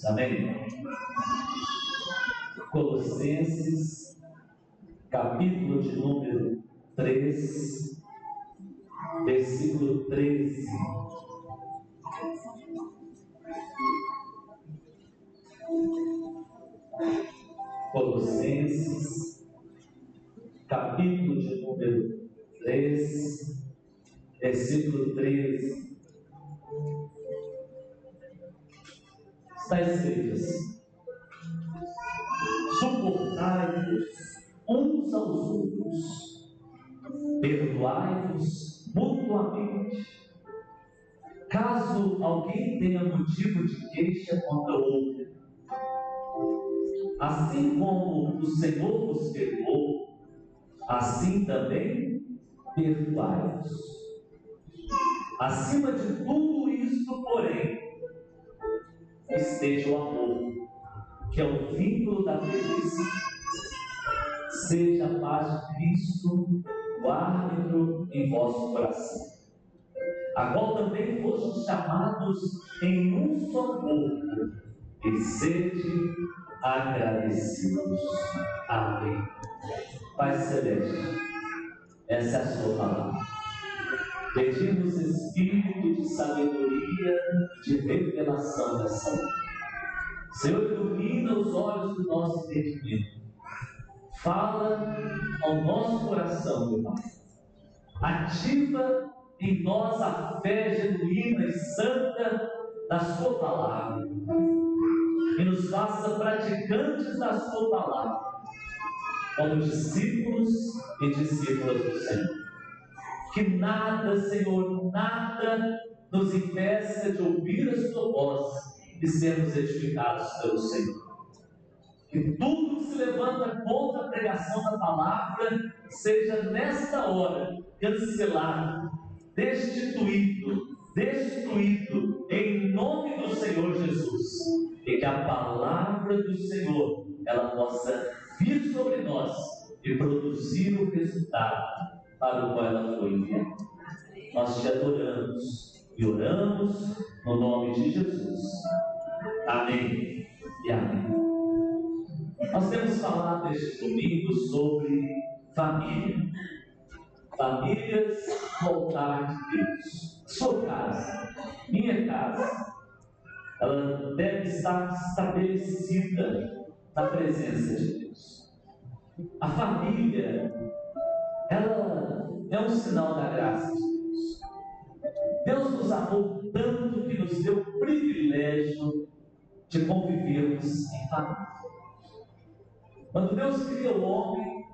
Amém? Colossenses, capítulo de número 3, versículo 13. Colossenses, capítulo de número 3, versículo 13. Está escrito assim: suportai-vos uns aos outros, perdoai-vos mutuamente, caso alguém tenha motivo de queixa contra outro. Assim como o Senhor vos perdoou, assim também perdoai-vos. Acima de tudo isso, porém, esteja o amor, que é o vínculo da velhice. Seja a paz de Cristo o árbitro em vosso coração, a qual também fostes chamados em um só corpo, e sede agradecidos. Amém. Pai Celeste, essa é a sua palavra. Pedimos espírito de sabedoria, de revelação nessa hora. Senhor, ilumina os olhos do nosso entendimento. Fala ao nosso coração, meu Pai. Ativa em nós a fé genuína e santa da sua palavra. E nos faça praticantes da sua palavra, como discípulos e discípulas do Senhor. Que nada, Senhor, nada nos impeça de ouvir a sua voz e sermos edificados pelo Senhor. Que tudo que se levanta contra a pregação da palavra seja nesta hora cancelado, destituído, destruído, em nome do Senhor Jesus. E que a palavra do Senhor, ela possa vir sobre nós e produzir o resultado para o qual ela foi enviada. Nós te adoramos e oramos no nome de Jesus. Amém e amém. Nós temos falado este domingo sobre família. Famílias no altar de Deus. Sua casa, minha casa, ela deve estar estabelecida na presença de Deus. A família, ela é um sinal da graça de Deus. Deus nos amou tanto que nos deu o privilégio de convivermos em família. Quando Deus cria o homem,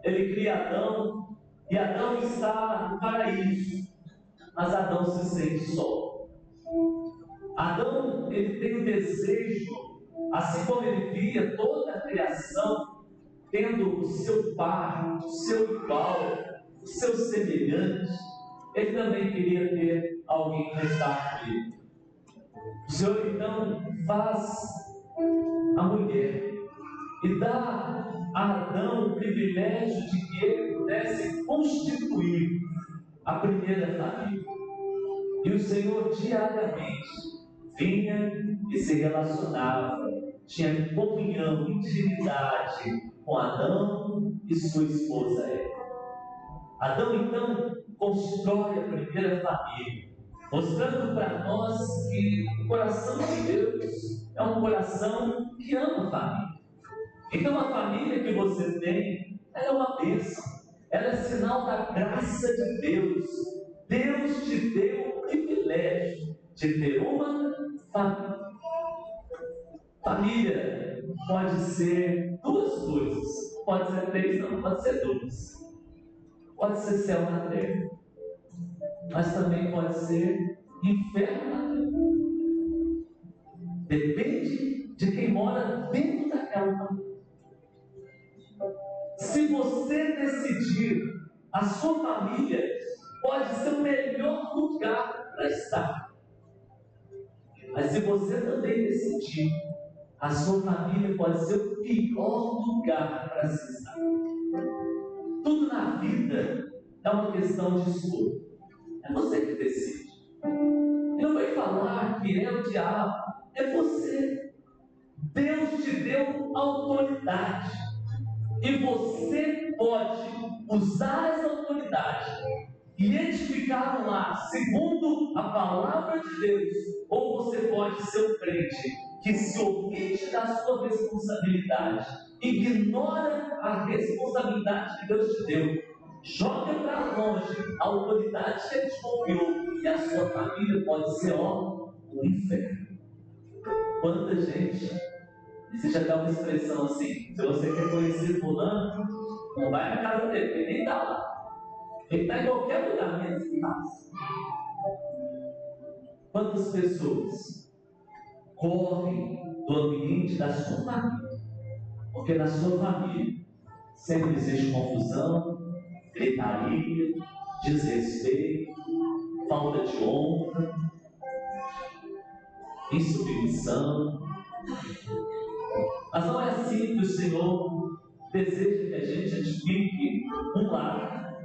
Ele cria Adão, e Adão está no paraíso, mas Adão se sente só. Adão, ele tem o desejo, assim como ele via toda a criação, tendo o seu par, o seu igual, o seu semelhante, ele também queria ter alguém para estar com ele. O Senhor então faz a mulher e dá a Adão o privilégio de que ele pudesse constituir a primeira família. E o Senhor diariamente vinha e se relacionava, tinha comunhão, intimidade com Adão e sua esposa Eva. Adão então constrói a primeira família, mostrando para nós que o coração de Deus é um coração que ama a família. Então a família que você tem, ela é uma bênção, ela é sinal da graça de Deus. Deus te deu o privilégio de ter uma família. Família pode ser duas coisas, pode ser três, não, pode ser duas. Pode ser céu na terra, mas também pode ser inferno na terra. Depende de quem mora dentro daquela família. Se você decidir, a sua família pode ser o melhor lugar para estar. Mas se você também decidir, a sua família pode ser o pior lugar para se estar. Tudo na vida é uma questão de escolha. É você que decide. Ele não vai falar que é o diabo, é você. deu autoridade. E você pode usar essa autoridade e edificar um lar segundo a palavra de Deus. Ou você pode ser um crente que se omite da sua responsabilidade, ignora a responsabilidade que Deus te deu, joga para longe a autoridade que Ele te confiou, e a sua família pode ser, um inferno. Quanta gente, existe até uma expressão assim: se você quer conhecer fulano, não vai na casa dele, ele nem está lá. Ele está em qualquer lugar, menos em casa. Quantas pessoas correm do ambiente da sua família, porque na sua família sempre existe confusão, gritaria, desrespeito, falta de honra, insubmissão. Mas não é assim que o Senhor deseja que a gente edifique um lar.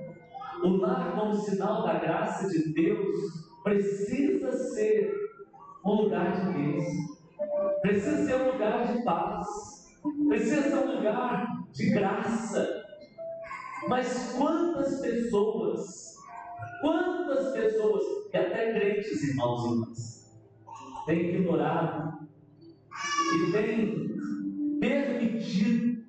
O lar, como sinal da graça de Deus, precisa ser um lugar de bênção, precisa ser um lugar de paz, precisa ser um lugar de graça. Mas quantas pessoas, e até crentes, irmãos e irmãs, têm ignorado e têm permitido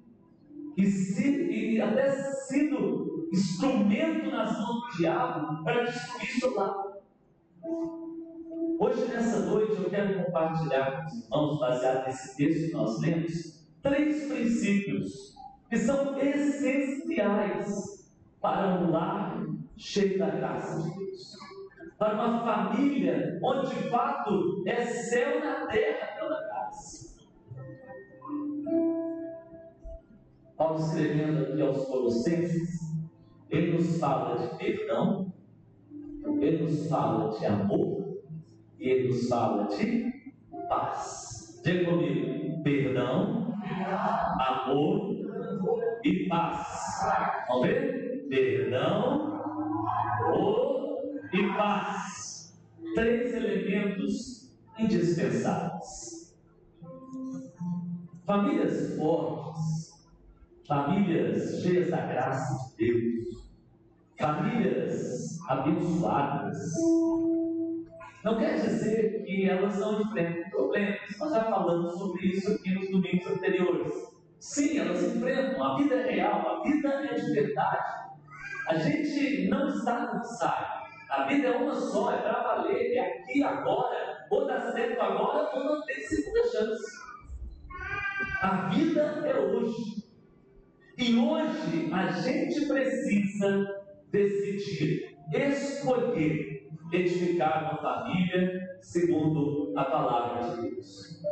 e até sido instrumento nas mãos do diabo para destruir seu lar. Hoje, nessa noite, eu quero compartilhar com os irmãos, baseado nesse texto que nós lemos, 3 princípios que são essenciais para um lar cheio da graça de Deus, para uma família onde de fato é céu na terra pela graça. Paulo, escrevendo aqui aos Colossenses, ele nos fala de perdão, ele nos fala de amor e ele nos fala de paz. Diga comigo: perdão, amor e paz. Vamos ver? Perdão, amor e paz. 3 elementos indispensáveis. Famílias fortes, famílias cheias da graça de Deus, famílias abençoadas, não quer dizer que elas não enfrentam problemas. Nós já falamos sobre isso aqui nos domingos anteriores. Sim, elas enfrentam. A vida é real, a vida é de verdade. A gente não está no ensaio. A vida é uma só, é para valer, é aqui agora. Ou dá certo agora, ou não tem segunda chance. A vida é hoje. E hoje a gente precisa decidir, escolher edificar uma família segundo a palavra de Deus.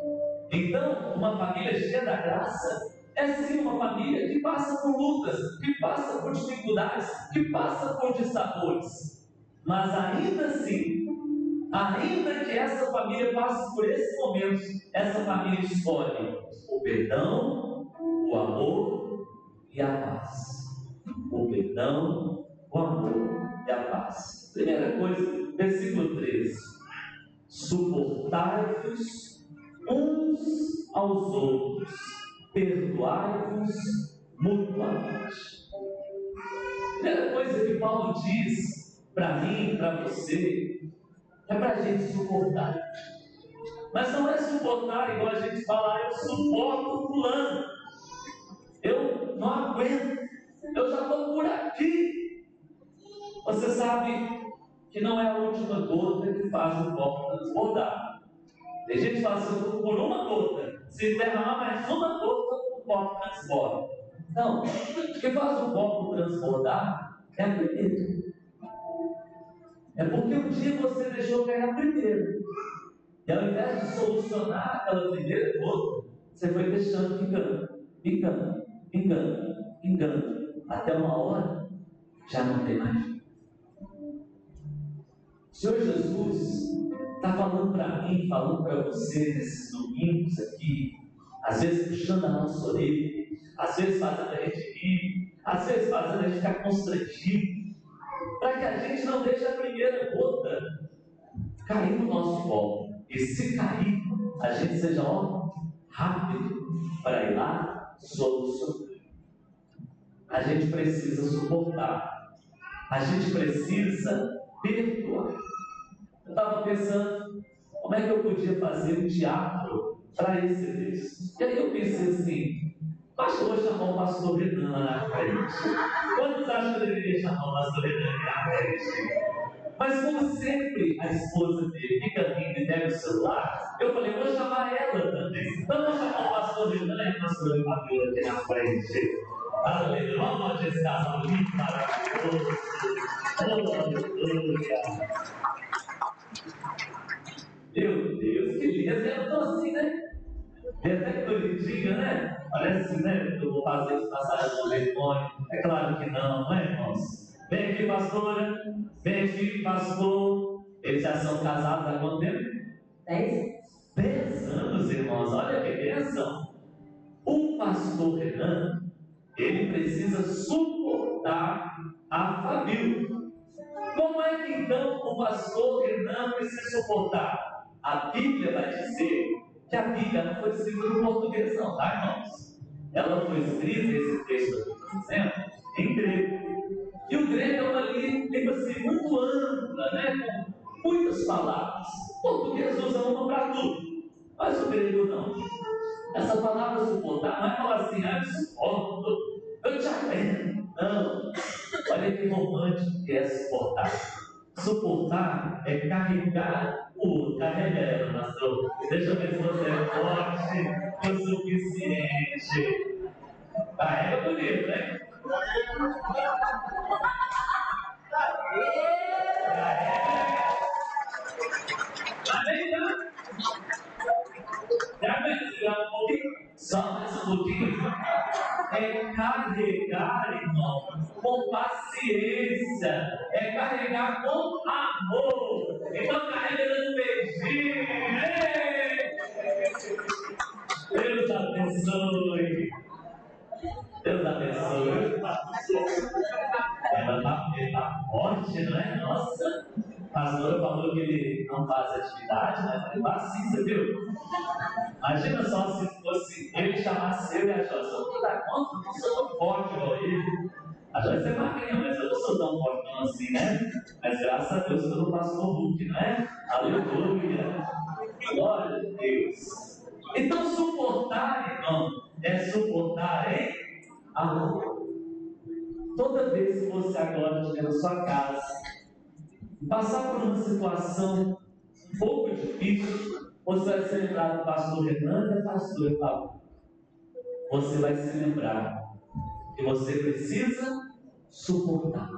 Então, uma família cheia da graça é sim uma família que passa por lutas, que passa por dificuldades, que passa por dissabores. Mas ainda assim, ainda que essa família passe por esses momentos, essa família escolhe o perdão, o amor e a paz. O perdão, o amor e a paz. Primeira coisa, versículo 13: suportai-vos uns aos outros, perdoai-vos mutuamente. Primeira coisa que Paulo diz para mim, para você, é para a gente suportar. Mas não é suportar igual a gente fala: eu suporto fulano, eu não aguento, eu já estou por aqui. Você sabe que não é a última gota que faz o copo transbordar. Tem gente que fala assim: por uma gota, se derramar mais uma gota, o copo transborda. Não, o que faz o copo transbordar é a primeira. É porque um dia você deixou cair a primeira. E ao invés de solucionar aquela primeira gota, você foi deixando pingando, até uma hora já não tem mais. O Senhor Jesus está falando para mim, falando para você nesses domingos aqui, às vezes puxando a nossa orelha, às vezes fazendo a gente rir, às vezes fazendo a gente ficar constrangido, para que a gente não deixe a primeira gota cair no nosso colo. E se cair, a gente seja rápido para ir lá solucionar. A gente precisa suportar. A gente precisa perdoar. Eu estava pensando, como é que eu podia fazer um teatro para esse texto? E aí eu pensei assim, acho que eu vou chamar o pastor Renan lá na frente. Quantos acham que eu deveria chamar o pastor Renan aqui na frente? Mas como sempre a esposa dele fica rindo e pega o celular, eu falei, vou chamar ela também. Então vou chamar o pastor Renan e a pastora Fabiola aqui na frente. Aleluia, vamos fazer esse casal lindo, maravilhoso. Aleluia. Meu Deus, que lindo. Eu estou assim, né? É até bonitinho, né? Parece, né? Eu vou fazer isso na sala do telefone. É claro que não é, irmãos? Vem aqui, pastora. Vem aqui, pastor. Eles já são casados há quanto tempo? 10 anos, irmãos. Olha que bênção. O pastor Renan, ele precisa suportar a família. Como é que então o pastor Renan precisa suportar? A Bíblia vai dizer que a Bíblia não foi escrita no português não, tá, irmãos? Ela foi escrita, esse texto que eu estou dizendo, em grego. E o grego é uma língua assim, muito ampla, né? Com muitas palavras. O português usa uma para tudo, mas o grego não. Essa palavra suportar não é falar assim, eu suporto, eu te aguento. Não. Olha que romântico que é suportar. Suportar é carregar o outro. Carrega ela, pastor. Deixa eu ver se você é forte o suficiente. Carrega bonito, né? Amém, tá? Já vai segurar um pouquinho? Só mais um pouquinho. É carregar, irmão, com paciência. É carregar com amor. Então carrega dando beijinho. Deus abençoe. Deus abençoe. Ela tá forte, não é? Nossa. A pastora falou que ele não faz atividade, mas ele faz sim, você viu? Imagina só se fosse ele chamasse eu e a Joyce. Eu vou dar conta, não sou tão forte igual ele. A Joyce é magrinha, mas eu não sou tão forte assim, né? Mas graças a Deus pelo pastor Hulk, não é? Aleluia! Glória a Deus! Então suportar, irmão, é suportar em amor. Toda vez que você agora estiver na sua casa, passar por uma situação um pouco difícil, você vai se lembrar do pastor Renan e da pastora Fábio. Você vai se lembrar que você precisa suportar.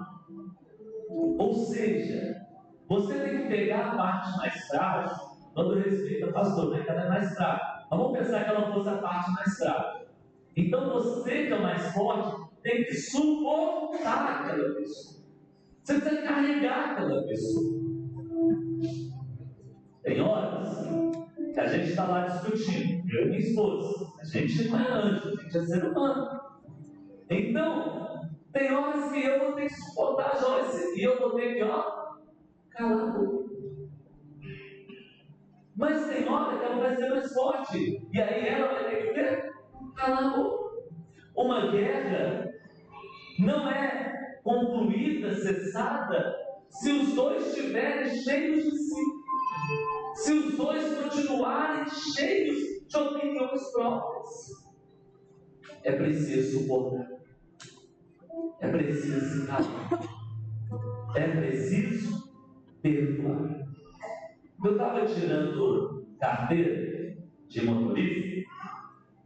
Ou seja, você tem que pegar a parte mais frágil, quando respeita a pastora, né? Que ela é mais frágil. Mas vamos pensar que ela fosse a parte mais frágil. Então você que é o mais forte, tem que suportar aquela pessoa. Você precisa carregar aquela pessoa. Tem horas que a gente está lá discutindo, eu e minha esposa. A gente não é anjo, a gente é ser humano. Então, tem horas que eu vou ter que suportar a Joyce e eu vou ter que, calar a boca. Mas tem hora que ela vai ser mais forte. E aí ela vai ter que o quê? Calar a boca. Uma guerra não é concluída, cessada, se os dois estiverem cheios de si. Se os dois continuarem cheios de opiniões próprias. É preciso suportar. É preciso se calar. É preciso perdoar. Eu estava tirando carteira de motorista.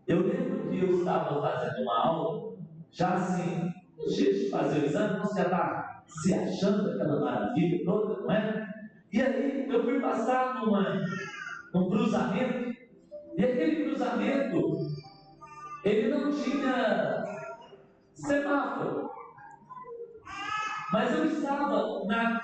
Eu lembro que eu estava fazendo uma aula, já assim, nos dias de fazer o exame, você já está se achando aquela maravilha toda, não é? E aí eu fui passar num cruzamento, e aquele cruzamento, ele não tinha semáforo. Mas eu estava na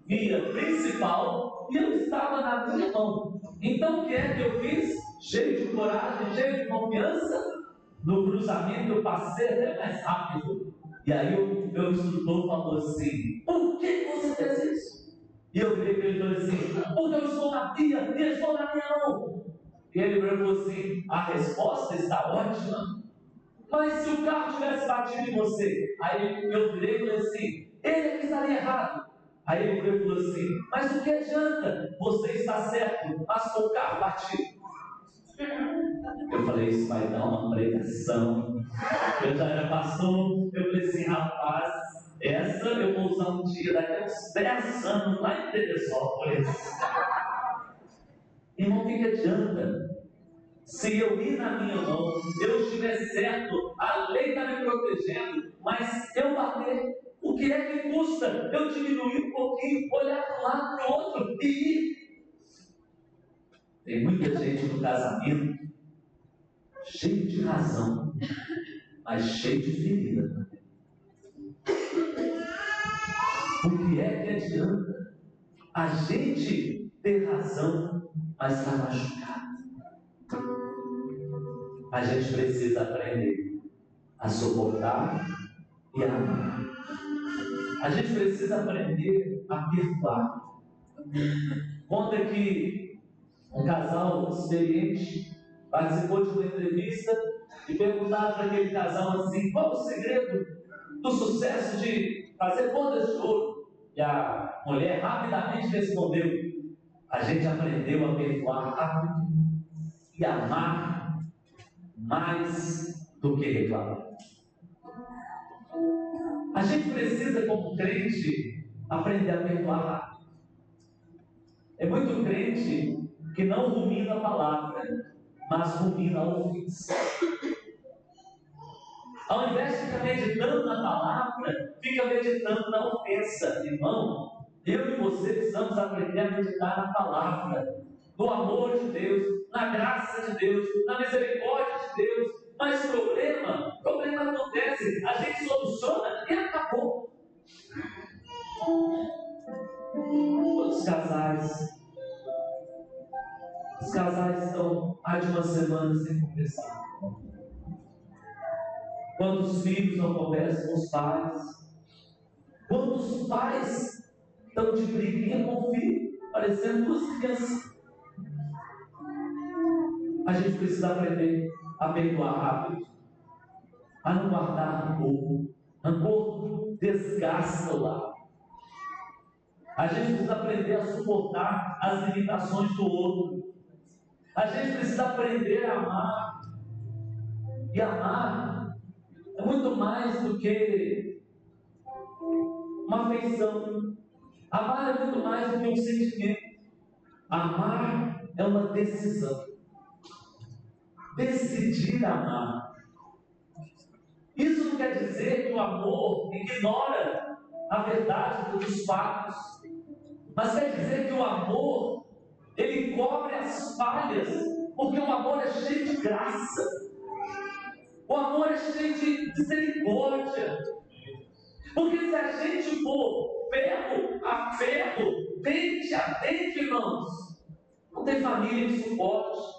via principal e eu estava na minha mão. Então o que é que eu fiz? Cheio de coragem, cheio de confiança, no cruzamento eu passei até mais rápido. E aí o meu instrutor falou assim: por que você fez isso? E eu virei para ele e falei assim: porque eu estou na via e estou na minha mão. E ele falou assim: a resposta está ótima. Mas se o carro tivesse batido em você, aí eu virei e falei assim: ele é que estaria errado. Aí ele falou assim: mas o que adianta? Você está certo, mas com o carro batido. Eu falei: isso vai dar uma pregação. Eu já era pastor, eu falei assim: rapaz, essa eu vou usar um dia daqui a uns 10 anos lá em Teresópolis. Irmão, o que adianta? Se eu ir na minha mão, eu estiver certo, a lei está me protegendo, mas eu bater, o que é que custa? Eu diminuir um pouquinho, olhar para um lado, para o outro e ir. Tem muita gente no casamento cheio de razão, mas cheio de ferida também. O que é que adianta a gente ter razão, mas está machucado? A gente precisa aprender a suportar e a amar. A gente precisa aprender a perdoar. Conta que um casal experiente participou de uma entrevista e perguntaram para aquele casal assim: qual o segredo do sucesso de fazer bodas de ouro? E a mulher rapidamente respondeu: a gente aprendeu a perdoar rápido e amar mais do que reclamar. A gente precisa, como crente, aprender a perdoar rápido. É muito crente que não rumina a palavra, mas rumina a ofensa. Ao invés de ficar meditando na palavra, fica meditando na ofensa. Irmão, eu e você precisamos aprender a meditar na palavra, no amor de Deus, na graça de Deus, na misericórdia de Deus. Mas problema acontece, a gente soluciona e acabou. Os casais estão há de uma semana sem conversar. Quantos filhos não conversam com os pais? Quantos pais estão de briguinha com o filho, parecendo duas crianças? A gente precisa aprender a perdoar rápido, a não guardar rancor. Rancor desgasta o lar. A gente precisa aprender a suportar as limitações do outro. A gente precisa aprender a amar. E amar é muito mais do que uma afeição. Amar é muito mais do que um sentimento. Amar é uma decisão. Decidir amar. Isso não quer dizer que o amor ignora a verdade dos fatos, mas quer dizer que o amor, ele cobre as falhas, porque o amor é cheio de graça. O amor é cheio de misericórdia. Porque se a gente for ferro a ferro, dente a dente, irmãos, não tem família que suporte,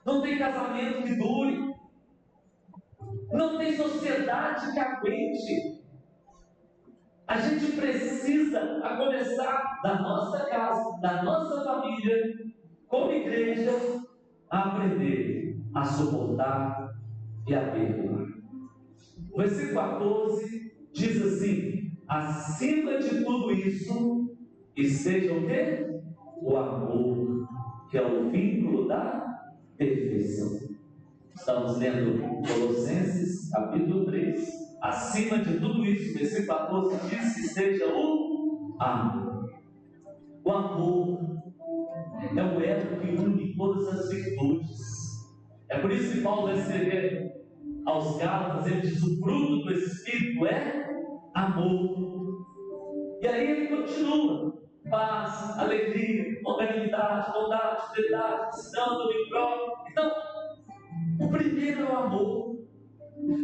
não tem casamento que dure, não tem sociedade que aguente. A gente precisa, a começar da nossa casa, da nossa família, como igreja, a aprender a suportar e a perdoar. O versículo 14 diz assim: acima de tudo isso, esteja o quê? O amor, que é o vínculo da perfeição. Estamos lendo Colossenses, capítulo 3. Acima de tudo isso, versículo 14 diz que esteja o amor. O amor é o elo que une todas as virtudes. É por isso que Paulo vai escrever aos Gálatas, ele diz: o fruto do Espírito é amor. E aí ele continua: paz, alegria, longanimidade, bondade, fidelidade, mansidão, domínio próprio. Então, o primeiro é o amor.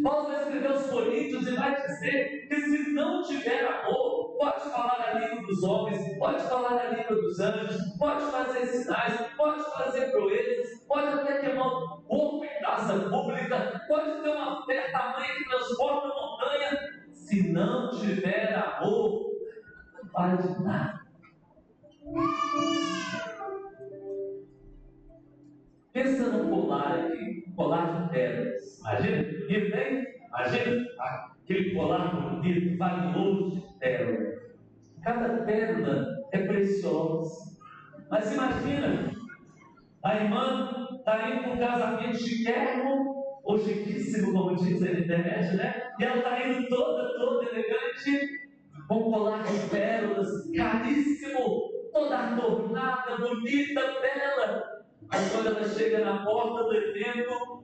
Paulo vai escrever aos Coríntios e vai dizer que se não tiver amor, pode falar a língua dos homens, pode falar a língua dos anjos, pode fazer sinais, pode fazer proezas, pode até queimar um corpo em praça pública, pode ter uma fé tamanha que transporta montanha. Se não tiver amor, não vale de nada. colar aqui, um colar de pérolas. Imagina, bonito, hein? Imagina aquele colar bonito, valioso de pérolas. Cada pérola é preciosa. Mas imagina, a irmã está indo para um casamento chiquérrimo, ou chiquíssimo, como diz na internet, né? E ela está indo toda elegante, com um colar de pérolas, caríssimo, toda adornada, bonita, bela. Mas quando ela chega na porta do evento,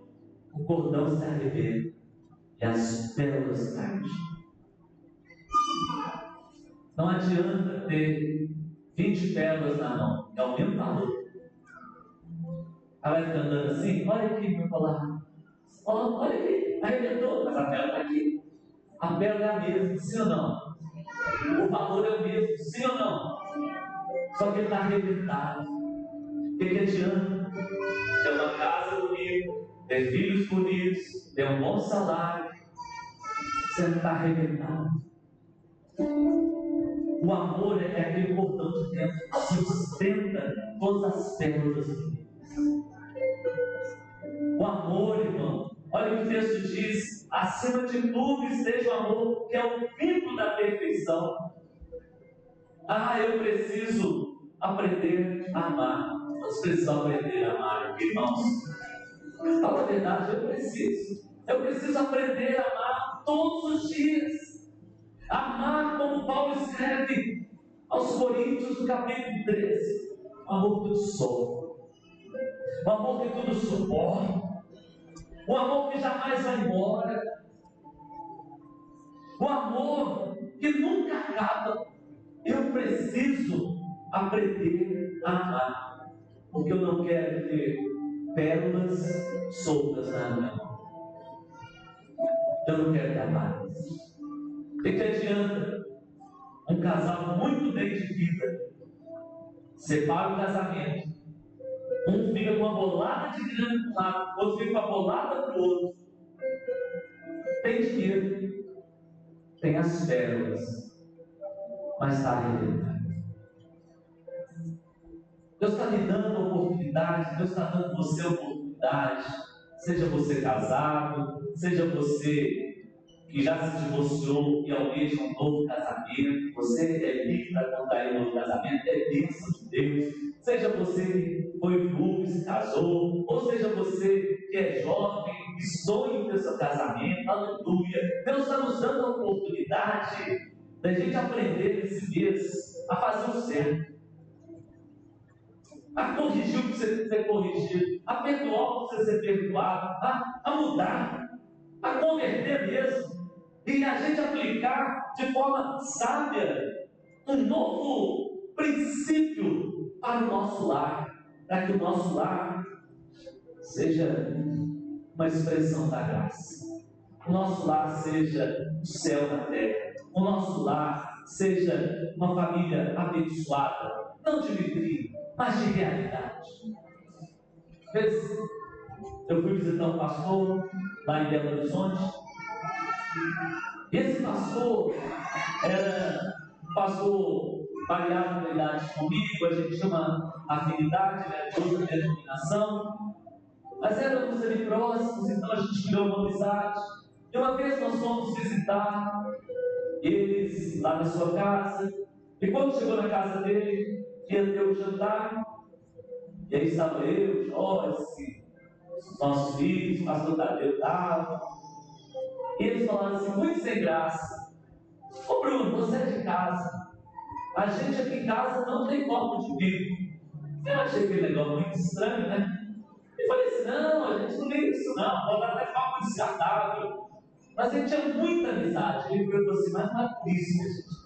o cordão se arrebenta e as pérolas caem. Não adianta ter 20 pérolas na mão, é o mesmo valor. Ela vai ficar andando assim, olha aqui meu colar, olha aqui, arrebentou, mas a pérola está aqui. A pérola é a mesma, sim ou não? O valor é o mesmo, sim ou não? Só que ele está arrebentado. O que adianta? Ter uma casa bonita, ter filhos bonitos, ter um bom salário, você não está arrebentado. O amor é aquele cordão de dentro que sustenta todas as pérolas do mundo. O amor, irmão, olha o que o texto diz: acima de tudo esteja o amor, que é o vínculo da perfeição. Eu preciso aprender a amar. Nós precisamos aprender a amar, irmãos. Fala a verdade, eu preciso aprender a amar todos os dias. Amar como Paulo escreve aos Coríntios, no capítulo 13. O amor que tudo sofre, o amor que tudo suporta, o amor que jamais vai embora, o amor que nunca acaba. Eu preciso aprender a amar, porque eu não quero ter pérolas soltas na minha mão. Eu não quero dar mais. O que adianta um casal muito bem de vida separa o casamento, um fica com a bolada de grana para um lado, outro fica com a bolada para o outro, tem dinheiro, tem as pérolas, mas está arrebentado. Deus está me dando oportunidade, Deus está dando você oportunidade, seja você casado, seja você que já se divorciou e almeja um novo casamento, você é livre para contrair um novo casamento, é bênção de Deus. Seja você que foi viúvo e se casou, ou seja você que é jovem e sonha em ter seu casamento, aleluia. Deus está nos dando a oportunidade da gente aprender nesse mês a fazer o certo, a corrigir o que precisa ser corrigido, a perdoar o que precisa ser perdoado, a mudar, a converter mesmo. E a gente aplicar de forma sábia um novo princípio para o nosso lar, para que o nosso lar seja uma expressão da graça, o nosso lar seja o céu na terra, o nosso lar seja uma família abençoada, não de vitrine, mas de realidade. Eu fui visitar um pastor lá em Belo Horizonte. Esse pastor era um pastor variado na idade comigo, a gente chama afinidade, né, de outra denominação, mas éramos ali próximos, então a gente criou uma amizade. E uma vez nós fomos visitar eles lá na sua casa, e quando chegou na casa dele, ia ter o jantar, e aí estava eu, Joyce, os nossos filhos, o pastor Tadeu estava. E eles falaram assim, muito sem graça: ô Bruno, você é de casa, a gente aqui em casa não tem copo de vinho. Eu achei aquele negócio muito estranho, né? E falei assim, não, a gente não liga isso não, pode até copo descartável. Mas a gente tinha muita amizade. Ele perguntou assim, mas não é por isso que a gente...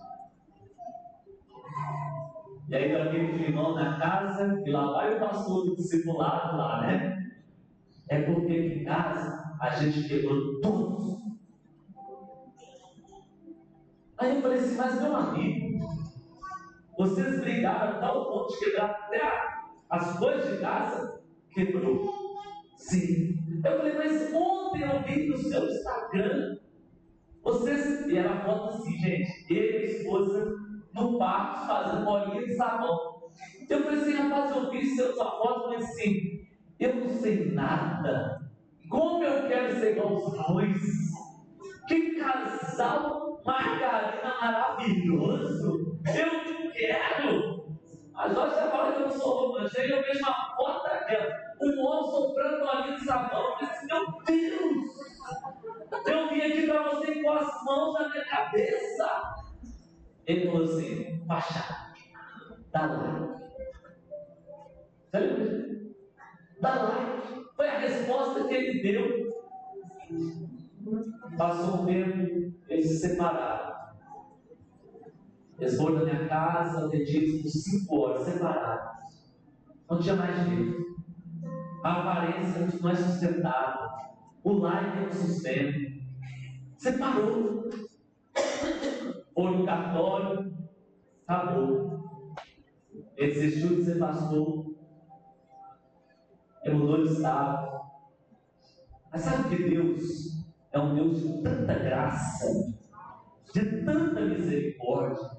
E aí para aquele irmão na casa, e lá vai o pastor do discipulado lá, né? É porque aqui em casa a gente quebrou todos. Aí eu falei assim, mas meu amigo, vocês brigaram a tal ponto de quebrar até as coisas de casa? Quebrou. Sim. Eu falei, mas ontem eu vi no seu Instagram, vocês... E era a foto assim, gente, ele e a esposa no parque fazendo bolinha de sabão. Eu falei assim, rapaz, eu vi sua foto, mas assim, Eu não sei nada. Como eu quero ser igual aos dois? Que casal margarina maravilhoso! Eu quero! A Jorge já fala que eu não sou romântico, aí eu vejo uma foto daquela, um homem soprando uma linha de sabão, eu disse, meu Deus! Eu vim aqui para você com as mãos na minha cabeça. Ele falou assim, Pachá, dá like. Você lembra? Dá like. Foi a resposta que ele deu. Passou um tempo, eles se separaram. Eles foram da minha casa, atendidos por 5 horas, separados. Não tinha mais jeito. A aparência não é sustentável. O like não sustenta. Separou. Foi no cartório, acabou. Ele desistiu de ser pastor. Ele mudou de estado. Mas sabe que Deus é um Deus de tanta graça, de tanta misericórdia,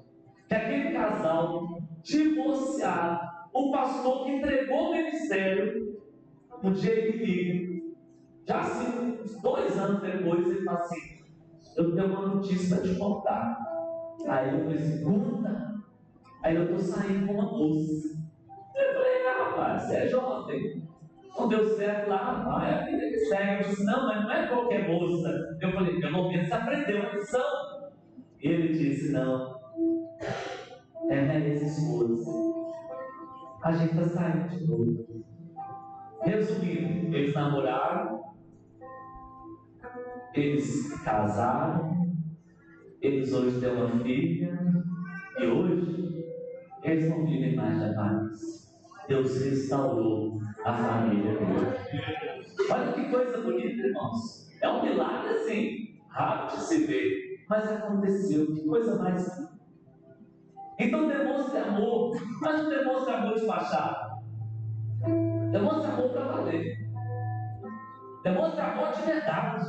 que aquele casal divorciado, o pastor que entregou o ministério, um dia ele liga, já assim, uns 2 anos depois, ele fala assim, eu tenho uma notícia para te contar. Aí eu falei assim, conta. Aí eu estou saindo com uma moça. Eu falei, rapaz, você é jovem. Não deu certo lá, vai, a vida que segue. Eu disse, não, mas não é qualquer moça. Eu falei, pelo menos você aprendeu a lição. Ele disse, não, é minha ex-esposa. A gente está saindo de novo. Resumindo, eles namoraram, eles casaram, eles hoje têm uma filha, e hoje eles não vivem mais de aparência. Deus restaurou a família dele. Olha que coisa bonita, irmãos. É um milagre assim, raro de se ver, mas aconteceu. Que coisa mais linda. Então demonstre amor, mas não demonstre amor despachado. Demonstre amor para valer. Demonstre amor de verdade.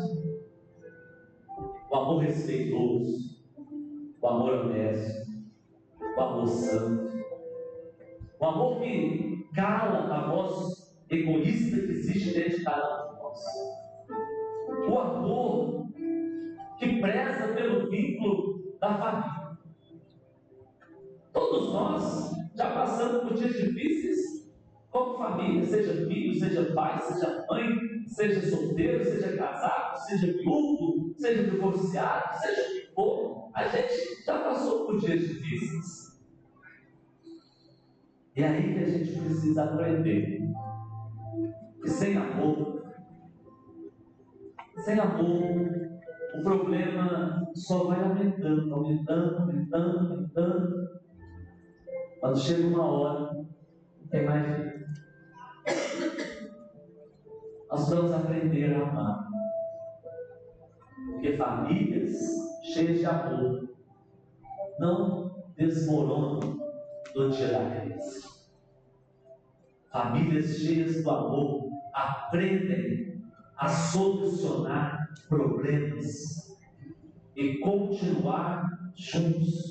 O amor respeitoso, o amor honesto, o amor santo, o amor que cala a voz egoísta que existe dentro de cada um de nós. O amor que preza pelo vínculo da família. Todos nós já passamos por dias difíceis como família, seja filho, seja pai, seja mãe, seja solteiro, seja casado, seja viúvo, seja divorciado, seja o que for. A gente já passou por dias difíceis. É aí que a gente precisa aprender que sem amor, o problema só vai aumentando. Quando chega uma hora, não tem mais jeito. Nós vamos aprender a amar. Porque famílias cheias de amor não desmoronam no dia da crise. Famílias cheias do amor aprendem a solucionar problemas e continuar juntos.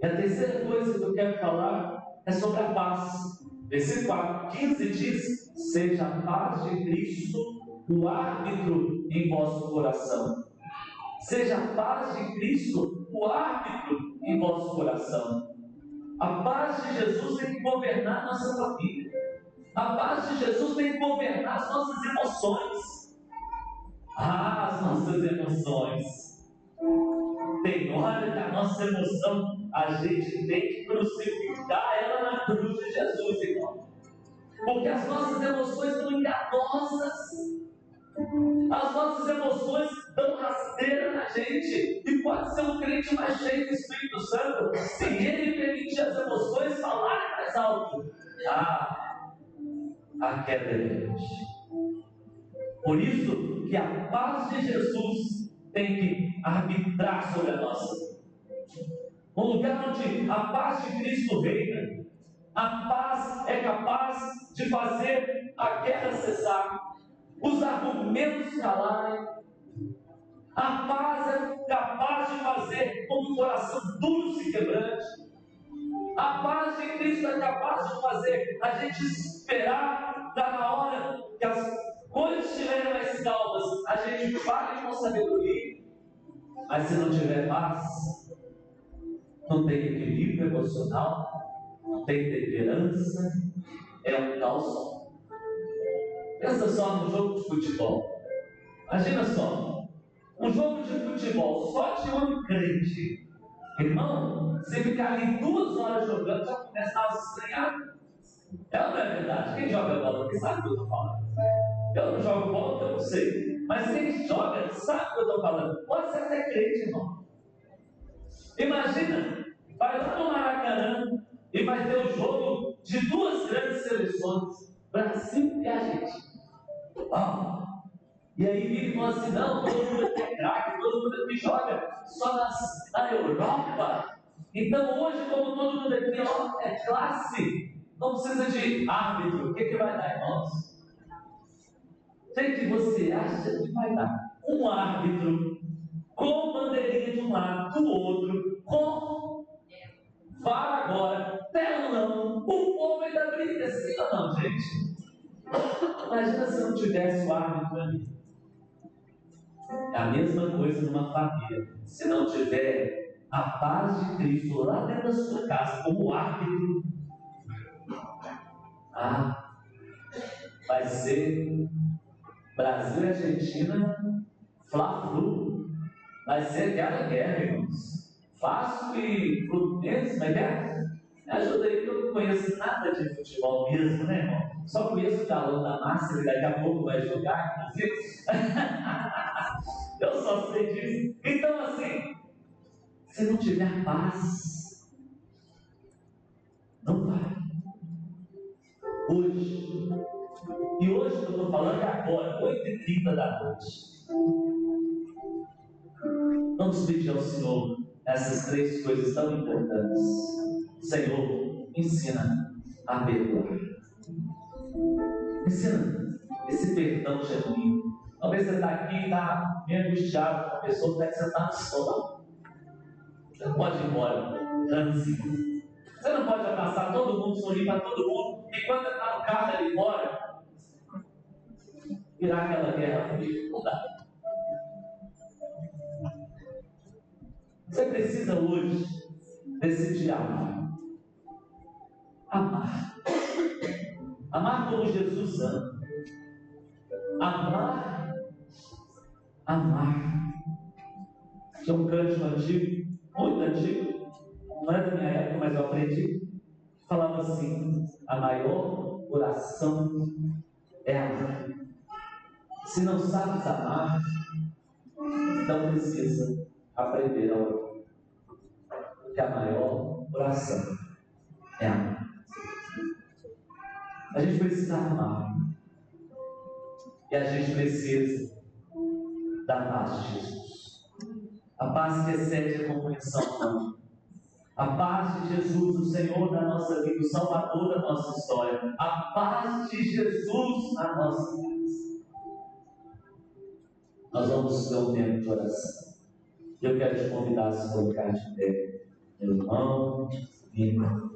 E a terceira coisa que eu quero falar é sobre a paz. Versículo 15 diz: seja a paz de Cristo o árbitro em vosso coração. Seja a paz de Cristo o árbitro em vosso coração. A paz de Jesus tem que governar nossa família. A paz de Jesus tem que governar as nossas emoções. As nossas emoções. Tem hora que a nossa emoção, a gente tem que crucificar ela na cruz de Jesus, irmão. Porque as nossas emoções estão enganosas. As nossas emoções dão rasteira na gente. E pode ser um crente mais cheio do Espírito Santo, se ele permitir as emoções falarem mais alto. A queda é grande. Por isso que a paz de Jesus tem que arbitrar sobre a nossa vida. Um lugar onde a paz de Cristo reina. A paz é capaz de fazer a guerra cessar, os argumentos calarem. A paz é capaz de fazer com que o coração duro se quebrante. A paz de Cristo é capaz de fazer a gente esperar para na hora que as coisas estiverem mais calmas, a gente fale com sabedoria. Mas se não tiver paz, não tem equilíbrio emocional, não tem temperança, é um tal som. Pensa só no jogo de futebol. Imagina só, um jogo de futebol só de um crente. Irmão, você ficar ali 2 horas jogando, já começa a estranhar. Não é verdade? Quem joga bola porque sabe o que eu estou falando. Eu não jogo bola porque eu não sei. Mas quem joga sabe o que eu estou falando. Pode ser até crente, irmão. Imagina, vai lá no Maracanã e vai ter o jogo de 2 grandes seleções, Brasil e Argentina. E aí vive assim, não, todo mundo aqui é craque, todo mundo aqui joga só na Europa. Então hoje, como todo mundo aqui é classe, não precisa de árbitro. O que vai dar, irmãos? Gente, você acha que vai dar um árbitro com bandeirinha de um lado, do outro, com vara agora, telão, o povo ainda briga assim ou não, gente? Imagina se não tivesse o árbitro ali. É a mesma coisa numa família. Se não tiver a paz de Cristo lá dentro da sua casa, como árbitro, vai ser Brasil e Argentina, Fla-Flu, vai ser aquela guerra, irmãos. Vasco e Fluminense, mas me ajuda aí que eu não conheço nada de futebol mesmo, né, irmão? Só conheço o galão da massa, que daqui a pouco vai jogar, inclusive. Eu só sei disso. Então, assim, se não tiver paz, não vai. Hoje, e hoje que eu estou falando é agora, 8h30 da noite. Vamos pedir ao Senhor essas 3 coisas tão importantes. Senhor, ensina a perdoar. Ensina esse perdão genuíno. Talvez você está aqui e está meio angustiado com a pessoa que está sentado no sofá. Você não pode ir embora, ranzinho. Você não pode abraçar todo mundo, sorrir para todo mundo, e quando está no carro ali fora, virar aquela guerra fria. Não dá. Você precisa hoje decidir amar. Amar. Amar como Jesus ama. Amar. Amar. Tinha um cântico antigo, muito antigo, não é da minha época, mas eu aprendi. Falava assim: a maior oração é amar. Se não sabes amar, não precisa aprender a orar. Porque a maior oração é amar. A gente precisa amar. E a gente precisa da paz de Jesus. A paz que excede a compreensão humana. A paz de Jesus, o Senhor da nossa vida, o Salvador da nossa história. A paz de Jesus na nossa vida. Nós vamos ter um tempo de oração. Eu quero te convidar a se colocar de pé. Meu irmão, minha irmã.